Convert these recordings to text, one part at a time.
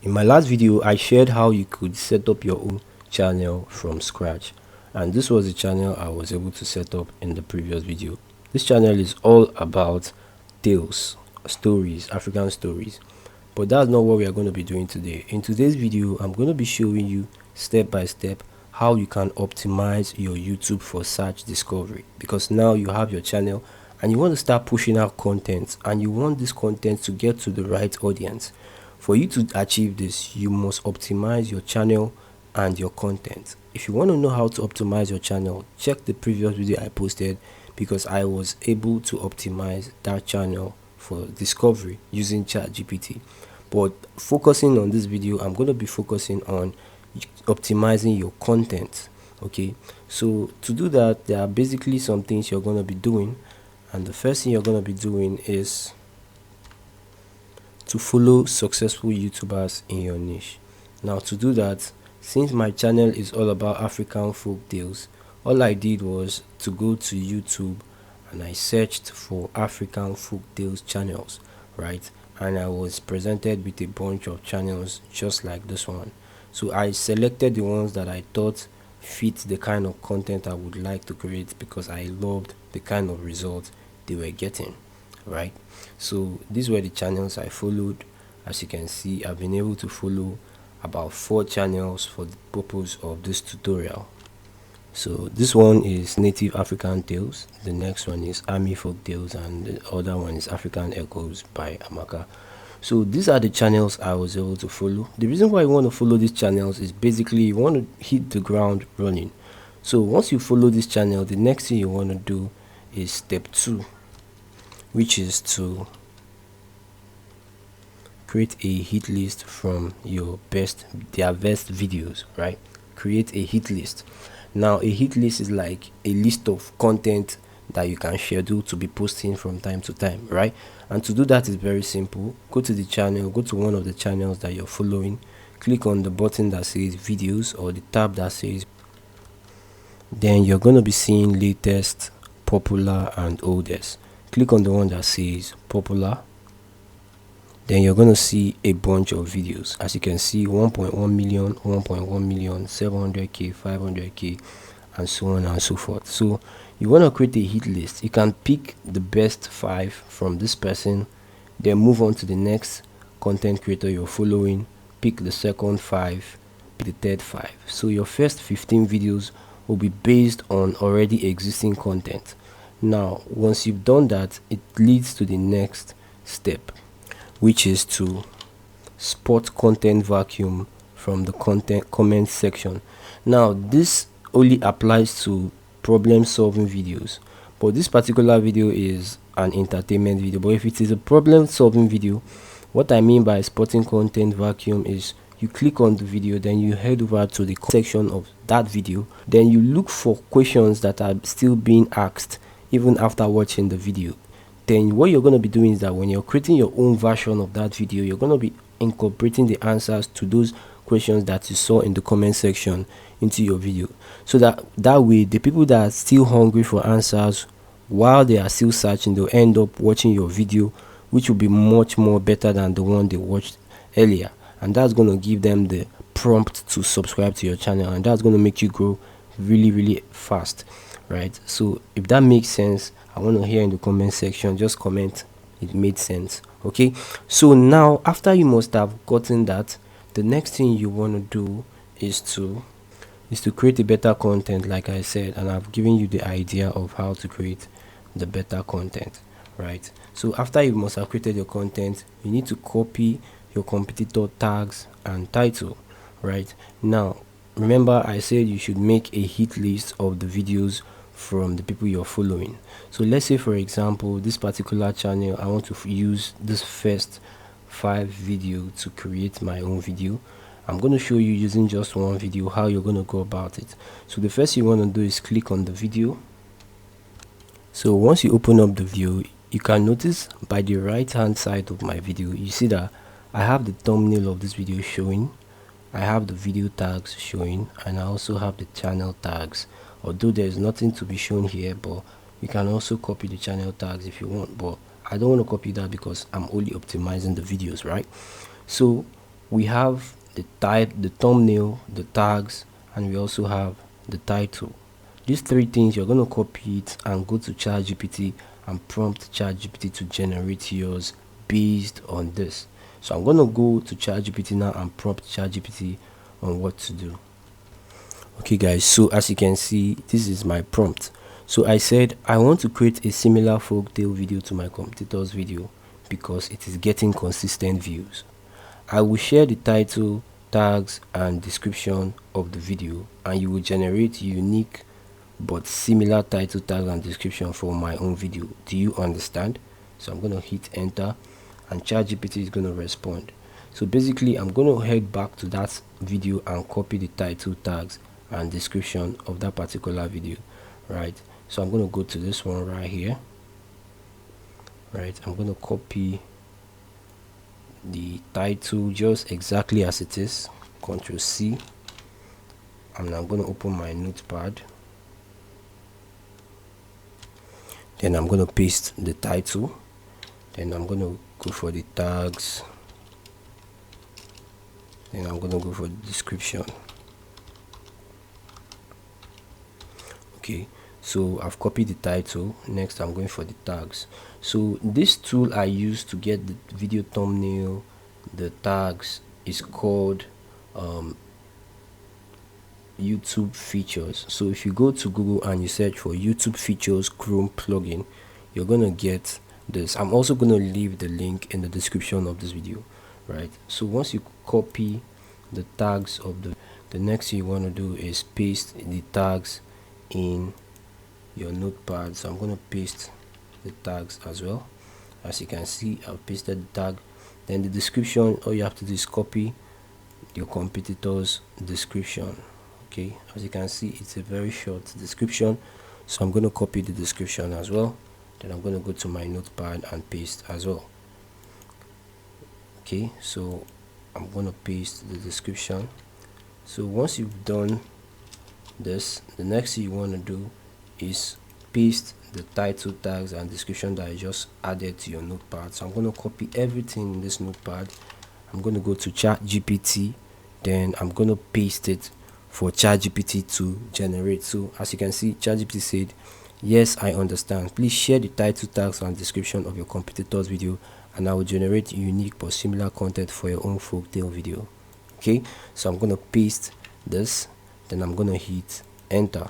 In my last video, I shared how you could set up your own channel from scratch, and this was the channel I was able to set up in the previous video. This channel is all about tales, stories, African stories, but that's not what we are going to be doing today. In today's video, I'm going to be showing you step by step how you can optimize your YouTube for search discovery, because now you have your channel and you want to start pushing out content, and you want this content to get to the right audience. For you to achieve this, you must optimize your channel and your content. If you want to know how to optimize your channel, check the previous video I posted, because I was able to optimize that channel for discovery using ChatGPT. But focusing on this video, I'm going to be focusing on optimizing your content. Okay, so to do that, there are basically some things you're going to be doing, and the first thing you're going to be doing is to follow successful YouTubers in your niche. Now, to do that, since my channel is all about African folk tales, all I did was to go to YouTube and I searched for African folk tales channels, right? And I was presented with a bunch of channels just like this one. So I selected the ones that I thought fit the kind of content I would like to create, because I loved the kind of results they were getting, right? So these were the channels I followed. As you can see, I've been able to follow about 4 channels for the purpose of this tutorial. So this one is Native African Tales, the next one is Army Folk Tales, and the other one is African Echoes by Amaka. So these are the channels I was able to follow. The reason why you want to follow these channels is basically you want to hit the ground running. So once you follow this channel, the next thing you want to do is step 2, which is to create a hit list from their best videos, right? Create a hit list. Now, a hit list is like a list of content that you can schedule to be posting from time to time, right? And to do that is very simple. Go to the channel, go to one of the channels that you're following, click on the button that says videos, or the tab that says, then you're going to be seeing latest, popular, and oldest. Click on the one that says popular, then you're going to see a bunch of videos. As you can see, 1.1 million, 1.1 million, 700k, 500k, and so on and so forth. So you want to create a hit list. You can pick the best 5 from this person, then move on to the next content creator you're following, pick the second 5, pick the third 5. So your first 15 videos will be based on already existing content. Now, once you've done that, it leads to the next step, which is to spot content vacuum from the comment section. Now, this only applies to problem solving videos, but this particular video is an entertainment video. But if it is a problem solving video, what I mean by spotting content vacuum is you click on the video, then you head over to the section of that video, then you look for questions that are still being asked even after watching the video. Then what you're going to be doing is that when you're creating your own version of that video, you're going to be incorporating the answers to those questions that you saw in the comment section into your video, so that way the people that are still hungry for answers while they are still searching, they'll end up watching your video, which will be much more better than the one they watched earlier, and that's going to give them the prompt to subscribe to your channel, and that's going to make you grow really fast, right? So if that makes sense, I want to hear in the comment section. Just comment it made sense. Okay, so now after you must have gotten that, the next thing you want to do is to create a better content, like I said, and I've given you the idea of how to create the better content, right? So after you must have created your content, you need to copy your competitor tags and title, right? Now remember, I said you should make a hit list of the videos from the people you're following. So let's say, for example, this particular channel, I want to use this first 5 video to create my own video. I'm going to show you using just one video how you're going to go about it. So the first you want to do is click on the video. So once you open up the video, you can notice by the right hand side of my video, you see that I have the thumbnail of this video showing, I have the video tags showing, and I also have the channel tags. Although there is nothing to be shown here, but you can also copy the channel tags if you want, but I don't want to copy that because I'm only optimizing the videos, right? So we have the thumbnail, the tags, and we also have the title. These three things, you're going to copy it and go to ChatGPT and prompt ChatGPT to generate yours based on this. So I'm going to go to ChatGPT now and prompt ChatGPT on what to do. Okay guys, so as you can see, this is my prompt. So I said I want to create a similar folktale video to my competitor's video because it is getting consistent views. I will share the title, tags, and description of the video, and you will generate unique but similar title, tags, and description for my own video. Do you understand? So I'm going to hit enter, and ChatGPT is going to respond. So basically, I'm going to head back to that video and copy the title, tags, and description of that particular video, right? So I'm going to go to this one right here, right? I'm going to copy the title just exactly as it is, Ctrl C, and I'm going to open my notepad. Then I'm going to paste the title, then I'm going to go for the tags, then I'm going to go for the description. Okay, so I've copied the title. Next I'm going for the tags. So this tool I use to get the video thumbnail, the tags, is called YouTube features. So if you go to Google and you search for YouTube features Chrome plugin, you're gonna get this. I'm also gonna leave the link in the description of this video, right? So once you copy the tags of the next thing you want to do is paste the tags in your notepad. So I'm going to paste the tags as well. As you can see, I've pasted the tag. Then the description, all you have to do is copy your competitor's description. Okay, as you can see, it's a very short description, so I'm going to copy the description as well. Then I'm going to go to my notepad and paste as well. Okay, so I'm going to paste the description. So once you've done this, the next thing you want to do is paste the title, tags, and description that I just added to your notepad. So I'm going to copy everything in this notepad. I'm going to go to ChatGPT, then I'm going to paste it for ChatGPT to generate. So as you can see, ChatGPT said, yes, I understand. Please share the title, tags, and description of your competitor's video, and I will generate unique but similar content for your own folktale video. Okay, so I'm going to paste this, then I'm going to hit enter.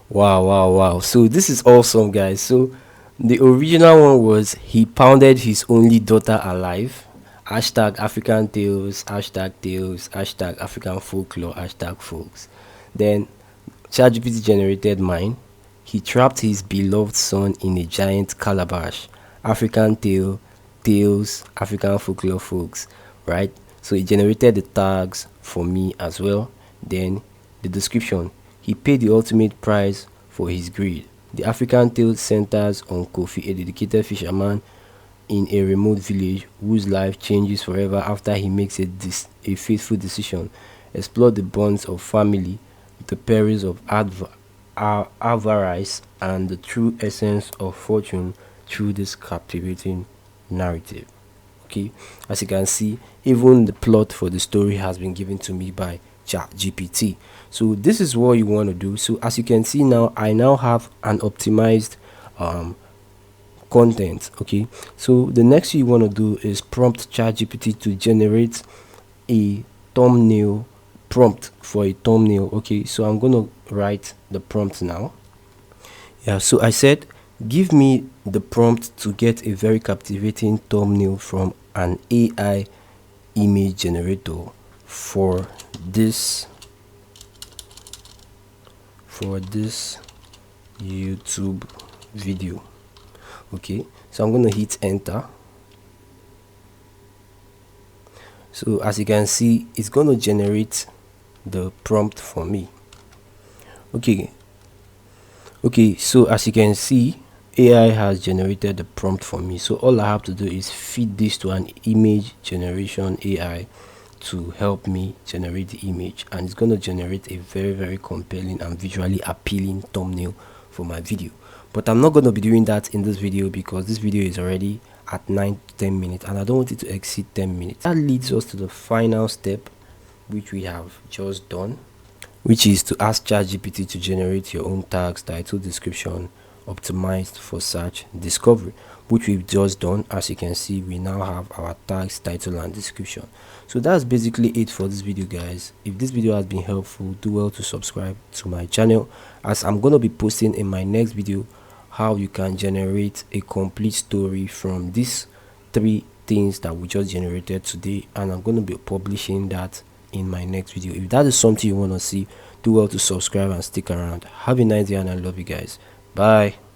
Wow, so this is awesome, guys. So the original one was he pounded his only daughter alive, hashtag African tales, hashtag African folklore, hashtag folks. Then ChatGPT generated mine. He trapped his beloved son in a giant calabash, African tales, African folklore, folks, right? So he generated the tags for me as well. Then the description, he paid the ultimate price for his greed. The African tale centers on Kofi, a dedicated fisherman in a remote village whose life changes forever after he makes a fateful decision. Explore the bonds of family, the perils of avarice, and the true essence of fortune through this captivating narrative. Okay, as you can see, even the plot for the story has been given to me by ChatGPT. So this is what you want to do. So as you can see now, I now have an optimized content. Okay, so the next thing you want to do is prompt ChatGPT to generate a thumbnail prompt for a thumbnail. Okay, so I'm going to write the prompt now. Yeah, so I said, give me the prompt to get a very captivating thumbnail from an AI image generator for this YouTube video. Okay, so I'm going to hit enter. So as you can see, it's going to generate the prompt for me. Okay, so as you can see, AI has generated the prompt for me. So all I have to do is feed this to an image generation AI to help me generate the image, and it's going to generate a very compelling and visually appealing thumbnail for my video. But I'm not going to be doing that in this video because this video is already at 9 to 10 minutes, and I don't want it to exceed 10 minutes. That leads us to the final step, which we have just done, which is to ask ChatGPT to generate your own tags, title, description, optimized for search discovery, which we've just done. As you can see, we now have our tags, title, and description. So that's basically it for this video, guys. If this video has been helpful, do well to subscribe to my channel, as I'm going to be posting in my next video how you can generate a complete story from these 3 things that we just generated today, and I'm going to be publishing that in my next video. If that is something you want to see, do well to subscribe and stick around. Have a nice day, and I love you guys. Bye.